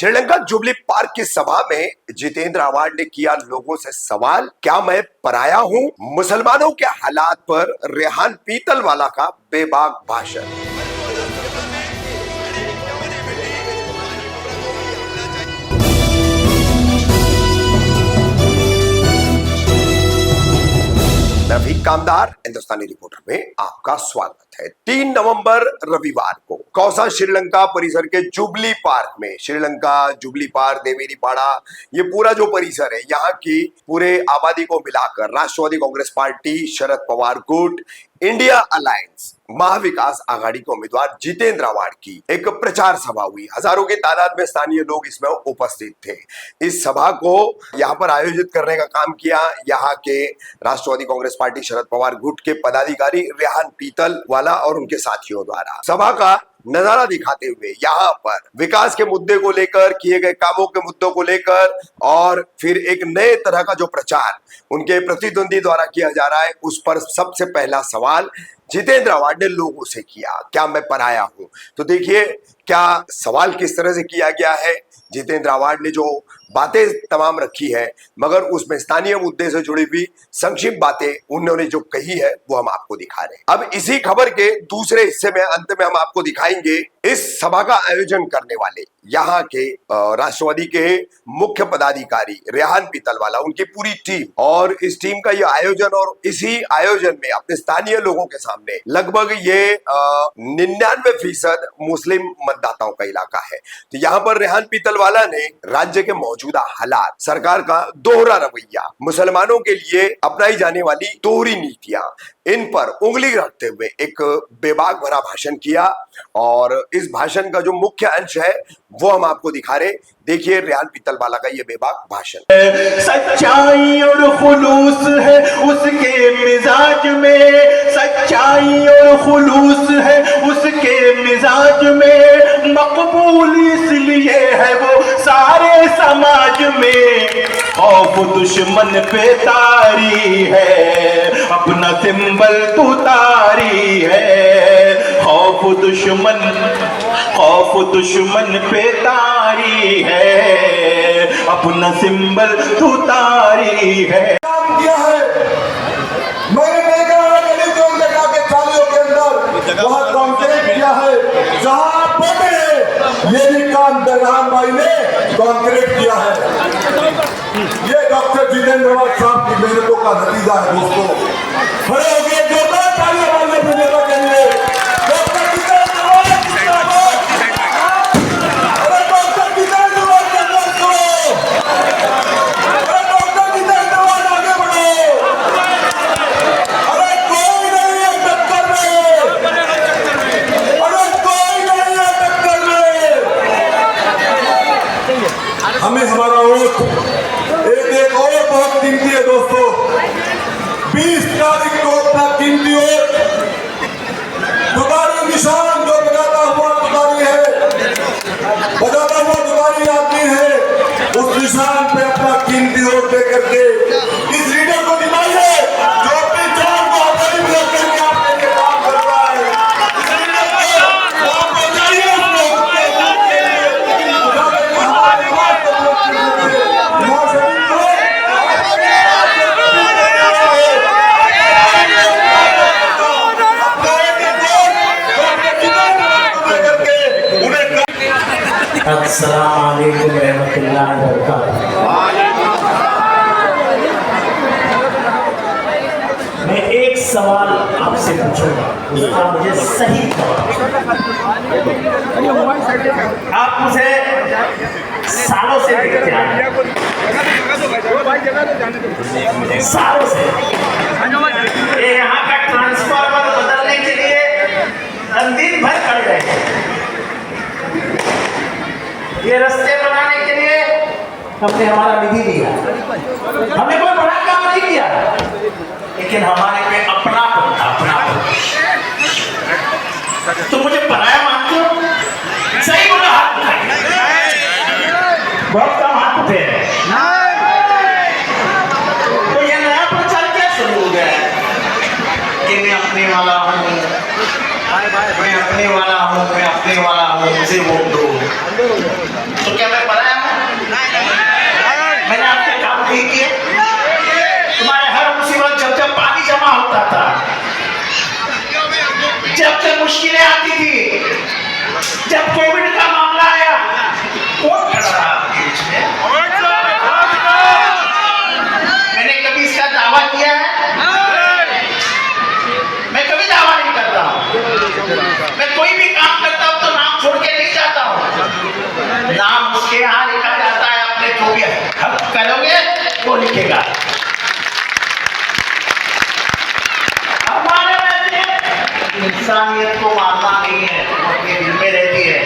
Sri Lanka jubilee park की सभा में जितेंद्र आव्हाड ने किया लोगों से सवाल, क्या मैं पराया हूं? मुसलमानों के हालात पर रेहान पीतलवाला का बेबाक भाषण। रफीक कामदार हिंदुस्तानी रिपोर्टर में आपका स्वागत है। 3 नवंबर रविवार को कौसा श्रीलंका परिसर के जुबली पार्क में, श्रीलंका जुबली पार्क, देवेरीपाड़ा, ये पूरा जो परिसर है, यहाँ की पूरे आबादी को मिलाकर राष्ट्रवादी कांग्रेस पार्टी, शरद पवार गुट, इंडिया अलायंस, महाविकास आघाड़ी के उम्मीदवार जितेंद्र आव्हाड की एक प्रचार सभा हुई। हजारों की तादाद में स्थानीय लोग इसमें उपस्थित थे। इस सभा को यहाँ पर आयोजित करने का काम किया यहाँ के राष्ट्रवादी कांग्रेस पार्टी, शरद पवार गुट के पदाधिकारी रेहान पीतलवाला और उनके साथियों द्वारा। सभा का नजारा दिखाते हुए यहाँ पर विकास के मुद्दे को लेकर, किए गए कामों के मुद्दों को लेकर और फिर एक नए तरह का जो प्रचार उनके प्रतिद्वंदी द्वारा किया जा रहा है, उस पर सबसे पहला सवाल जितेंद्र आव्हाड ने लोगों से किया, क्या मैं पराया हूं? तो देखिए क्या सवाल किस तरह से किया गया है। जितेंद्र आव्हाड ने जो बातें तमाम रखी है, मगर उसमें स्थानीय मुद्दे से जुड़ी हुई संक्षिप्त बातें उन्होंने जो कही है वो हम आपको दिखा रहे हैं। अब इसी खबर के दूसरे हिस्से में अंत में हम आपको दिखाएंगे इस सभा का आयोजन करने वाले यहाँ के राष्ट्रवादी के मुख्य पदाधिकारी रेहान पीतलवाला, उनकी पूरी टीम, और इस टीम का ये आयोजन, और इसी आयोजन में अपने स्थानीय लोगों के सामने लगभग ये 99% मुस्लिम मतदाताओं का इलाका है। तो यहाँ पर रेहान पीतलवाला ने राज्य के मौजूदा हालात, सरकार का दोहरा रवैया, मुसलमानों के लिए अपनाई जाने वाली दोहरी नीतियां, इन पर उंगली रखते हुए एक बेबाक भरा भाषण किया। और इस भाषण का जो मुख्य अंश है वो हम आपको दिखा रहे। देखिए रेहान पीतलवाला का ये बेबाक भाषण। सच्चाई और खुलूस है उसके मिजाज में, सच्चाई और खुलूस है उसके मिजाज में, मकबूल इसलिए है वो सारे समाज में। खौफ दुश्मन पे तारी है, अपना सिंबल तू तारी है। खौफ दुश्मन पे तारी है, अपना सिंबल तू तारी है। किया है मैंने देखा है गली चौक लगा के थालियों के अंदर वहां कॉन्क्रीट किया है, जहां बने ये भी काम दरगाह भाई ने कॉन्क्रीट किया है। ये डॉक्टर जितेंद्र आव्हाड साहब की मेहनतों का नतीजा है दोस्तों। खड़े हो गए जोरदार तालियां मारने के लिए डॉक्टर जितेंद्र आव्हाड जिंदाबाद। अरे डॉक्टर जितेंद्र आव्हाड जल्द करो, अरे डॉक्टर जितेंद्र आव्हाड आगे बढ़ो, अरे कोई नहीं है टक्कर में, अरे कोई नहीं है टक्कर में। हमें हमारा वोट एक और बहुत कीमती है दोस्तों। 20 तारीख को अपना कीमती वोट दुबारी निशान जो बजाता हुआ दुबारी है, बजाता हुआ दुबारी आदमी है, उस निशान पे अपना कीमती वोट दे करके इस लीडर को दिलाइए जो अपनी जान को हथेली में रख करके आपके लिए काम कर रहा है। इस लीडर को आप बजाइए, अस्सलाम वालेकुम रहमतुल्लाहि व बरकातुहू। मैं एक सवाल आपसे पूछूंगा, उसका मुझे सही आप मुझे सालों से देखते आ रहे हैं, सालों से ये यहाँ का ट्रांसफार्मर बदलने के लिए दिन भर खड़े रहे, ये रास्ते बनाने के लिए हमने हमारा निधि दिया, हमने कोई बड़ा काम नहीं किया, लेकिन हमारे पे अपनापन था, अपनापन। तो मुझे पराया मानते हो? सही बोला, हाथ उठाइए, बहुत कम हाथ उठे। तो ये नया प्रचार क्या शुरू हो गया कि मैं अपने वाला हूँ, मैं अपने वाला हूँ, मैं अपने वाला हूँ, मुझे वोट दो। तो क्या मैं जब कोविड का मामला आया कौन खड़ा रहा आपके बीच में? मैंने कभी इसका दावा किया है? मैं कभी दावा नहीं करता हूं। मैं कोई भी काम करता हूं तो नाम छोड़ के नहीं जाता हूं। नाम उसके यहाँ लिखा जाता है, अपने जो भी हक करोगे वो लिखेगा। हमारे में इंसानियत को मारना नहीं है, अपने दिल में रहती है।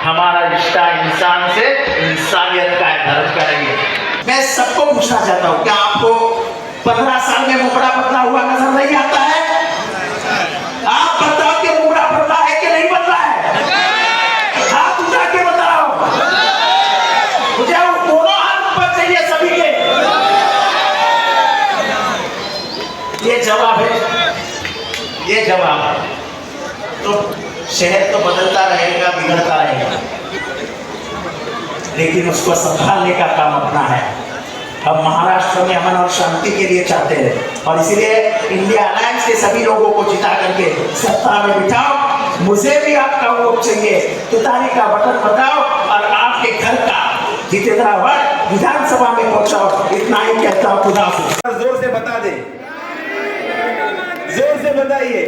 हमारा रिश्ता इंसान से इंसानियत का है, धर्म का नहीं है। मैं सबको पूछना चाहता हूँ, क्या आपको 15 साल में मुखड़ा बदला हुआ नजर नहीं आता है? आप बताओ कि मुखड़ा बदला है कि नहीं बदला है? हाथ उठा के बताओ। मुझे दोनों हाथ ऊपर चाहिए सभी के। ये जवाब है, ये जवाब है। तो शहर तो बदलता रहेगा, बिगड़ता रहेगा, लेकिन उसको संभालने का काम अपना है। अब महाराष्ट्र में अमन और शांति के लिए चाहते हैं और इसलिए इंडिया अलायंस के सभी लोगों को जिता करके सत्ता में बिठाओ। मुझे भी आपका वोट चाहिए, तुतारी का बटन बताओ और आपके घर का जितेंद्रावाद विधानसभा में पहुंचाओ। इतना ही कहता हूँ। खुदा हाफिज। जोर से बता दे, जोर से बताइए।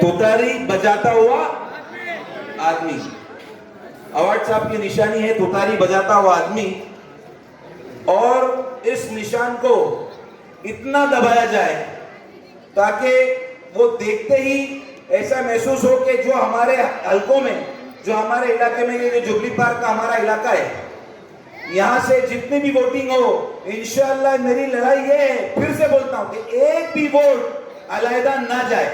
तुतारी बजाता हुआ आदमी, अवार्ड साहब की निशानी है तुतारी बजाता हुआ आदमी। और इस निशान को इतना दबाया जाए ताकि वो देखते ही ऐसा महसूस हो कि जो हमारे हलकों में, जो हमारे इलाके में, ये जुबली पार्क का हमारा इलाका है, यहां से जितनी भी वोटिंग हो, इंशाअल्लाह मेरी लड़ाई ये है, फिर से बोलता हूं कि एक भी वोट अलहदा ना जाए।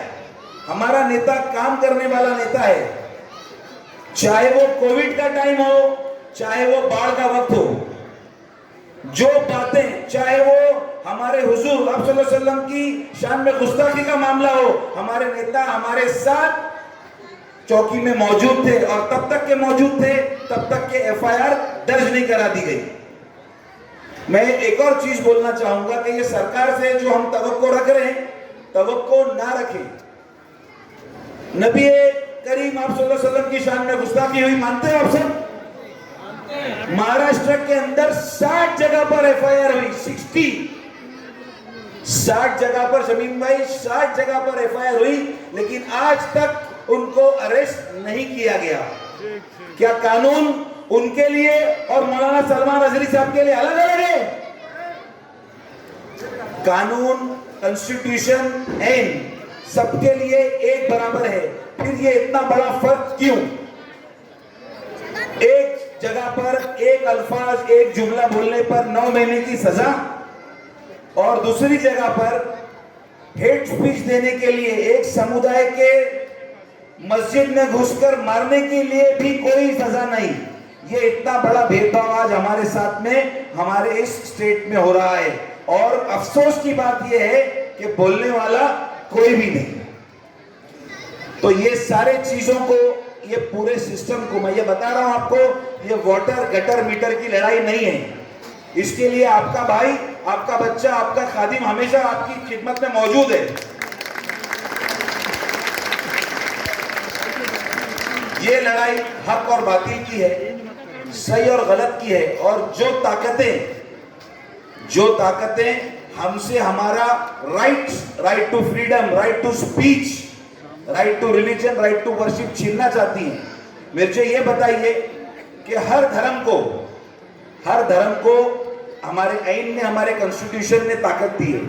हमारा नेता काम करने वाला नेता है, चाहे वो कोविड का टाइम हो, चाहे वो बाढ़ का वक्त हो, जो बातें, चाहे वो हमारे हुजूर आप सल्लल्लाहु अलैहि वसल्लम की शान में गुस्ताखी का मामला हो, हमारे नेता हमारे साथ चौकी में मौजूद थे और तब तक के मौजूद थे तब तक के एफआईआर दर्ज नहीं करा दी गई। मैं एक और चीज बोलना चाहूंगा कि ये सरकार से जो हम तवक्को रख रहे हैं, तवक्को ना रखें। नबी करीम आप सल्लल्लाहु अलैहि वसल्लम की शान में गुस्ताखी हुई, मानते हो आप सब? महाराष्ट्र के अंदर 60 जगह पर एफआईआर हुई, 60 जगह पर, शमीम भाई 60 जगह पर एफआईआर हुई, लेकिन आज तक उनको अरेस्ट नहीं किया गया। क्या कानून उनके लिए और मौलाना सलमान अजहरी साहब के लिए अलग अलग है? कानून, कॉन्स्टिट्यूशन एंड सबके लिए एक बराबर है। फिर ये इतना बड़ा फर्क क्यों? एक जगह पर एक अल्फाज, एक जुमला बोलने पर 9 महीने की सजा और दूसरी जगह पर हेट स्पीच देने के लिए एक समुदाय के मस्जिद में घुसकर मारने के लिए भी कोई सजा नहीं। ये इतना बड़ा भेदभाव आज हमारे साथ में, हमारे इस स्टेट में हो रहा है और अफसोस की बात यह है कि बोलने वाला कोई भी नहीं। तो ये सारे चीजों को, ये पूरे सिस्टम को, मैं ये बता रहा हूं आपको, ये वाटर गटर मीटर की लड़ाई नहीं है। इसके लिए आपका भाई, आपका बच्चा, आपका खादिम हमेशा आपकी खिदमत में मौजूद है। ये लड़ाई हक और बातिल की है, सही और गलत की है। और जो ताकतें हमसे हमारा right to freedom, right to speech, right to religion, right to worship छीनना चाहती हैं, मुझे ये बताइए कि हर धर्म को हमारे आईन ने, हमारे कॉन्स्टिट्यूशन ने ताकत दी है।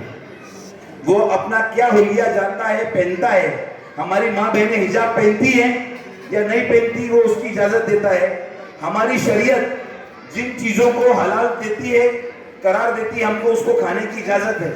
वो अपना क्या हुलिया जानता है, पहनता है। हमारी माँ बहनें हिजाब पहनती हैं या नहीं पहनती, वो उसकी इजाजत देता है। हमारी शरीयत जिन चीजों को हलाल देती है, करार देती है, हमको उसको खाने की इजाजत है।